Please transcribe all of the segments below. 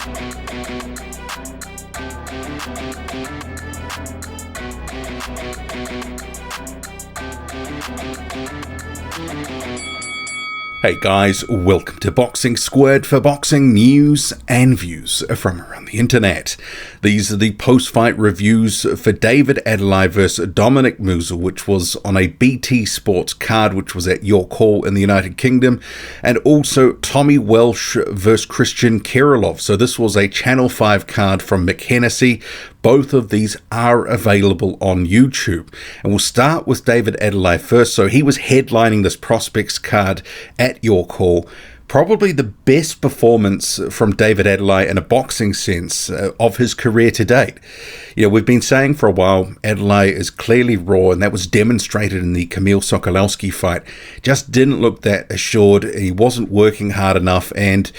Hey guys, welcome to Boxing Squared for boxing news and views from around the internet. These are the post-fight reviews for David Adeleye vs Dominik Musil, which was on a BT Sports card, which was at York Hall in the United Kingdom, and also Tommy Welch vs Kristian Kirilov. So this was a Channel 5 card from Hennessy. Both of these are available on YouTube. And we'll start with David Adeleye first. So he was headlining this Prospects card at York Hall. Probably the best performance from David Adeleye in a boxing sense of his career to date. You know, we've been saying for a while, Adeleye is clearly raw, and that was demonstrated in the Kamil Sokolowski fight. Just didn't look that assured. He wasn't working hard enough, and,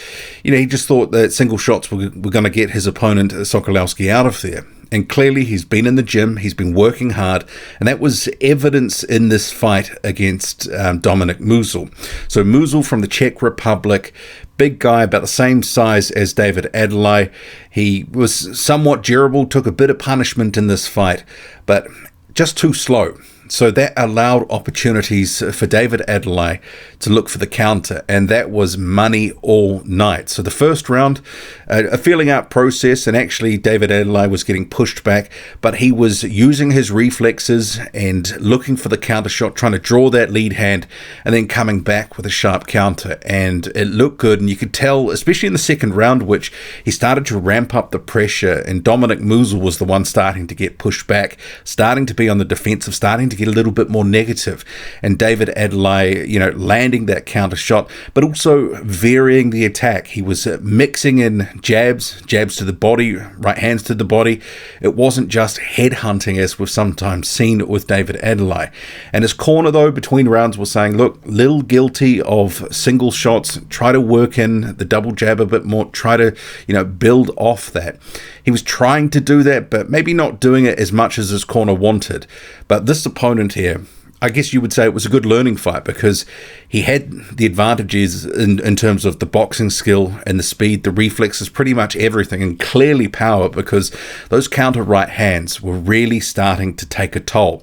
you know, he just thought that single shots were going to get his opponent, Sokolowski, out of there. And clearly he's been in the gym, he's been working hard, and that was evidence in this fight against Dominik Musil. So Musil from the Czech Republic, big guy, about the same size as David Adeleye. He was somewhat durable, took a bit of punishment in this fight, but just too slow. So that allowed opportunities for David Adeleye to look for the counter, and that was money all night. So the first round, a feeling out process, and actually David Adeleye was getting pushed back, but he was using his reflexes and looking for the counter shot, trying to draw that lead hand, and then coming back with a sharp counter, and it looked good. And you could tell, especially in the second round, which he started to ramp up the pressure, and Dominik Musil was the one starting to get pushed back, starting to be on the defensive, starting to get a little bit more negative, and David Adeleye, you know, landing that counter shot, but also varying the attack. He was mixing in jabs to the body, right hands to the body. It wasn't just head hunting as we've sometimes seen with David Adeleye. And his corner, though, between rounds was saying, look, little guilty of single shots, try to work in the double jab a bit more, try to, you know, build off that. He was trying to do that, but maybe not doing it as much as his corner wanted. But this opponent here, I guess you would say it was a good learning fight, because he had the advantages in terms of the boxing skill and the speed, the reflexes, pretty much everything, and clearly power, because those counter right hands were really starting to take a toll.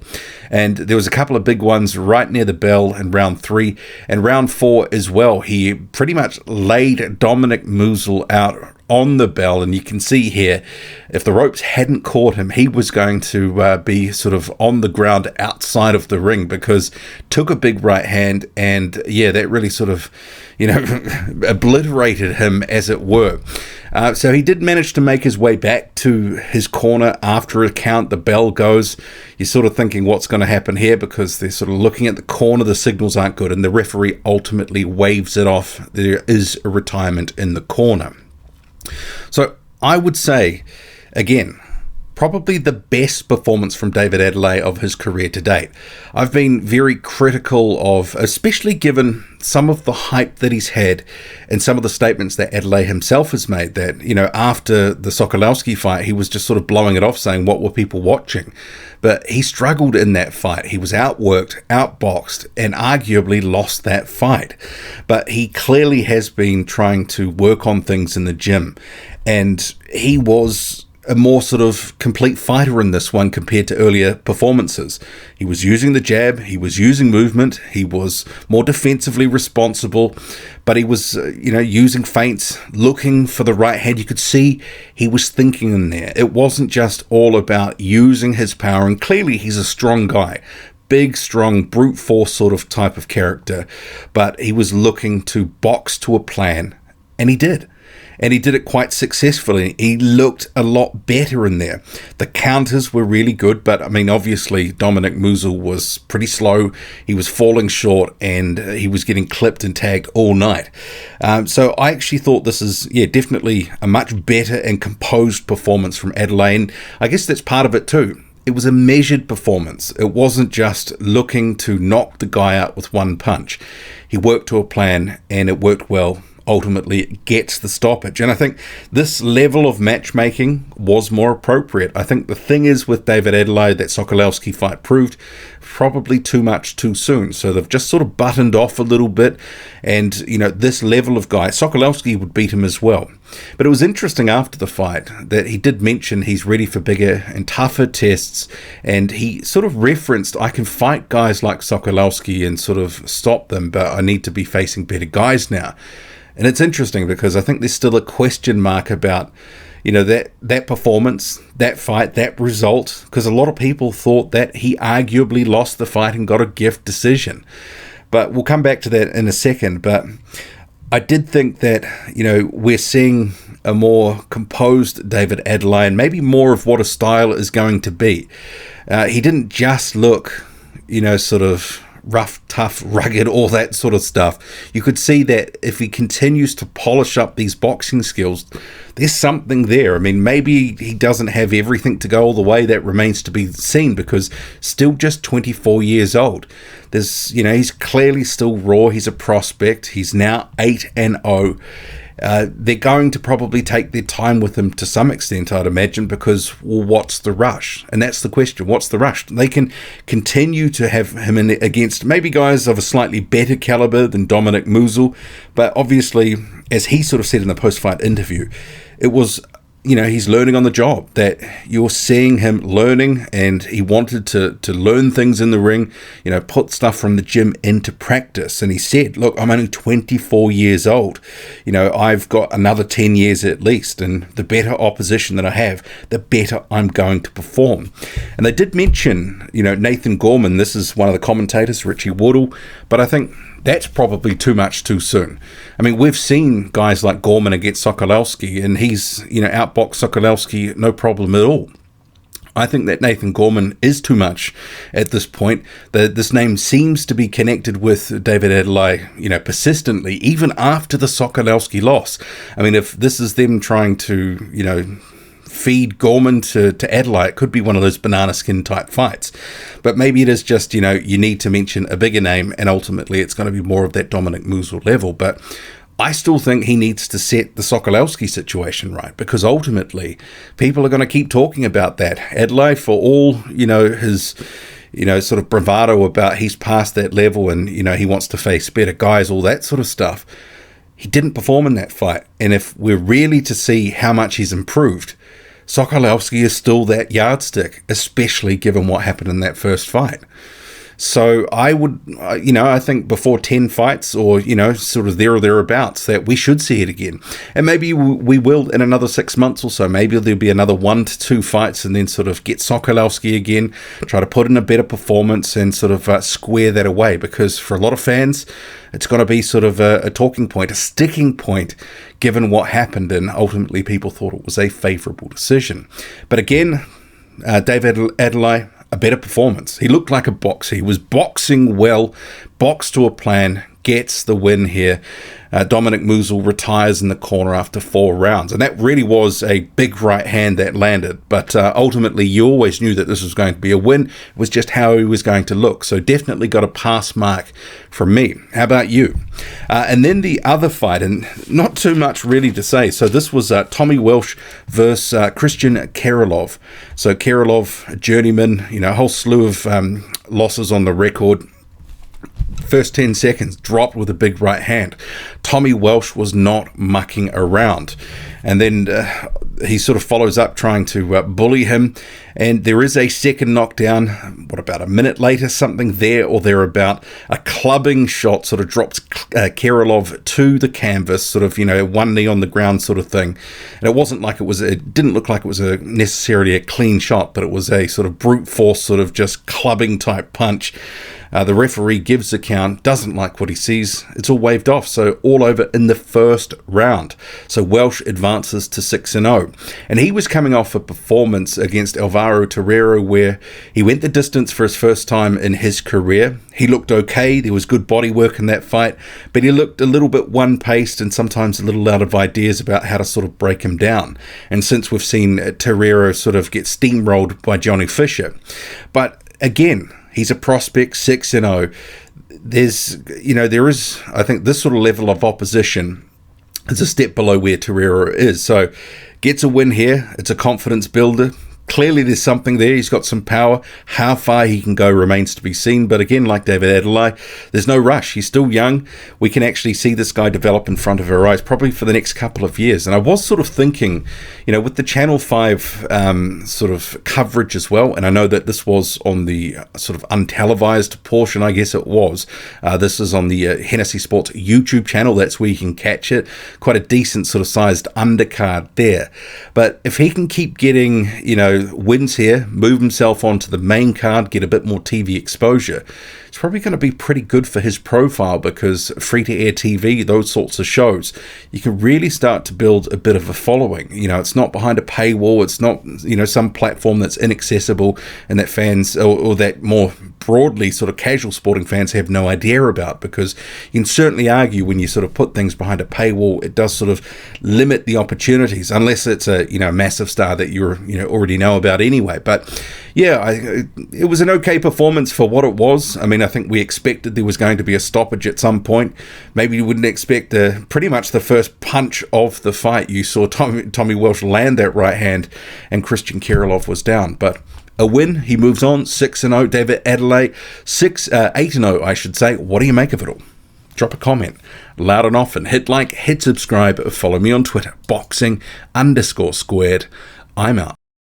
And there was a couple of big ones right near the bell in round 3 and round 4 as well. He pretty much laid Dominik Musil out on the bell, and you can see here, if the ropes hadn't caught him, he was going to be sort of on the ground outside of the ring, because took a big right hand, and yeah, that really sort of, you know, obliterated him, as it were. So he did manage to make his way back to his corner after a count. The bell goes. You're sort of thinking what's going to happen here, because they're sort of looking at the corner. The signals aren't good, and the referee ultimately waves it off. There is a retirement in the corner. So I would say, again, probably the best performance from David Adeleye of his career to date. I've been very critical of, especially given some of the hype that he's had and some of the statements that Adeleye himself has made, that, you know, after the Sokolowski fight, he was just sort of blowing it off, saying, what were people watching? But he struggled in that fight. He was outworked, outboxed, and arguably lost that fight. But he clearly has been trying to work on things in the gym, and he was a more sort of complete fighter in this one compared to earlier performances. He was using the jab, he was using movement, he was more defensively responsible, but he was, you know, using feints, looking for the right hand. You could see he was thinking in there. It wasn't just all about using his power, and clearly he's a strong guy. Big, strong, brute force sort of type of character, but he was looking to box to a plan, and he did. And he did it quite successfully. He looked a lot better in there. The counters were really good, but I mean, obviously Dominik Musil was pretty slow. He was falling short, and he was getting clipped and tagged all night. So I actually thought this is, definitely a much better and composed performance from Adeleye. And I guess that's part of it too. It was a measured performance. It wasn't just looking to knock the guy out with one punch. He worked to a plan, and it worked well ultimately gets the stoppage. And I think this level of matchmaking was more appropriate. I think the thing is with David Adeleye, that Sokolowski fight proved probably too much too soon. So they've just sort of buttoned off a little bit. And, this level of guy, Sokolowski would beat him as well. But it was interesting after the fight that he did mention he's ready for bigger and tougher tests. And he sort of referenced, I can fight guys like Sokolowski and sort of stop them, but I need to be facing better guys now. And it's interesting because I think there's still a question mark about, that performance, that fight, that result, because a lot of people thought that he arguably lost the fight and got a gift decision. But we'll come back to that in a second. But I did think that, we're seeing a more composed David Adeleye and maybe more of what a style is going to be. He didn't just look, sort of rough, tough, rugged, all that sort of stuff. You could see that if he continues to polish up these boxing skills, there's something there. I mean, maybe he doesn't have everything to go all the way. That remains to be seen, because still just 24 years old. There's, he's clearly still raw. He's a prospect. He's now 8-0. They're going to probably take their time with him to some extent, I'd imagine, because, well, what's the rush? And that's the question. What's the rush? They can continue to have him in against maybe guys of a slightly better caliber than Dominik Musil, but obviously, as he sort of said in the post-fight interview, it was, he's learning on the job, that you're seeing him learning, and he wanted to learn things in the ring, put stuff from the gym into practice. And he said, look, I'm only 24 years old. I've got another 10 years at least, and the better opposition that I have, the better I'm going to perform. And they did mention, Nathan Gorman. This is one of the commentators, Richie Woodall, but I think that's probably too much too soon. I mean, we've seen guys like Gorman against Sokolowski, and he's, outboxed Sokolowski no problem at all. I think that Nathan Gorman is too much at this point. This name seems to be connected with David Adeleye, persistently, even after the Sokolowski loss. I mean, if this is them trying to, feed Gorman to Adeleye, it could be one of those banana skin type fights. But maybe it is just, you need to mention a bigger name, and ultimately it's going to be more of that Dominik Musil level. But I still think he needs to set the Sokolowski situation right, because ultimately people are going to keep talking about that. Adeleye, for all, his, sort of bravado about he's past that level and, he wants to face better guys, all that sort of stuff, he didn't perform in that fight. And if we're really to see how much he's improved, Sokolowski is still that yardstick, especially given what happened in that first fight. So I would, I think before 10 fights or, sort of there or thereabouts, that we should see it again. And maybe we will in another 6 months or so. Maybe there'll be another 1 to 2 fights, and then sort of get Sokolowski again, try to put in a better performance and sort of square that away. Because for a lot of fans, it's going to be sort of a talking point, a sticking point, given what happened. And ultimately people thought it was a favourable decision. But again, David Adeleye, a better performance. He looked like a boxer. He was boxing well, boxed to a plan, gets the win here. Dominik Musil retires in the corner after 4 rounds. And that really was a big right hand that landed. But ultimately, you always knew that this was going to be a win. It was just how he was going to look. So definitely got a pass mark from me. How about you? And then the other fight, and not too much really to say. So this was Tommy Welch versus Kristian Kirilov. So Kerilov, a journeyman, a whole slew of losses on the record. First 10 seconds, dropped with a big right hand. Tommy Welch was not mucking around. And then he sort of follows up trying to bully him. And there is a second knockdown, what about a minute later, something there or thereabout. A clubbing shot sort of drops Kerilov to the canvas, sort of, one knee on the ground sort of thing. And it didn't look like it was necessarily a clean shot, but it was a sort of brute force, sort of just clubbing type punch. The referee gives the count, doesn't like what he sees. It's all waved off, so all over in the first round. So Welsh advances to 6-0. And he was coming off a performance against Alvaro Torreira where he went the distance for his first time in his career. He looked okay, there was good body work in that fight, but he looked a little bit one-paced and sometimes a little out of ideas about how to sort of break him down. And since we've seen Torreira sort of get steamrolled by Johnny Fisher. But again, he's a prospect, 6-0. There is, I think, this sort of level of opposition it's a step below where Torreira is. So gets a win here. It's a confidence builder. Clearly there's something there. He's got some power. How far he can go remains to be seen. But again, like David Adeleye, there's no rush. He's still young. We can actually see this guy develop in front of our eyes probably for the next couple of years. And I was sort of thinking, with the Channel 5 sort of coverage as well, and I know that this was on the sort of untelevised portion, I guess it was. This is on the Hennessy Sports YouTube channel. That's where you can catch it. Quite a decent sort of sized undercard there. But if he can keep getting, wins here, move himself onto the main card, get a bit more TV exposure, it's probably going to be pretty good for his profile, because free-to-air TV, those sorts of shows, you can really start to build a bit of a following. It's not behind a paywall. It's not, some platform that's inaccessible and that fans, or that more broadly sort of casual sporting fans have no idea about, because you can certainly argue when you sort of put things behind a paywall, it does sort of limit the opportunities, unless it's a massive star that you already know about anyway. But yeah, it was an okay performance for what it was. I mean, I think we expected there was going to be a stoppage at some point. Maybe you wouldn't expect pretty much the first punch of the fight. You saw Tommy Welch land that right hand and Kristian Kirilov was down. But a win, he moves on, 6-0. David Adeleye, 8-0, I should say. What do you make of it all? Drop a comment, loud and often. Hit like, hit subscribe, follow me on Twitter, boxing_squared. I'm out.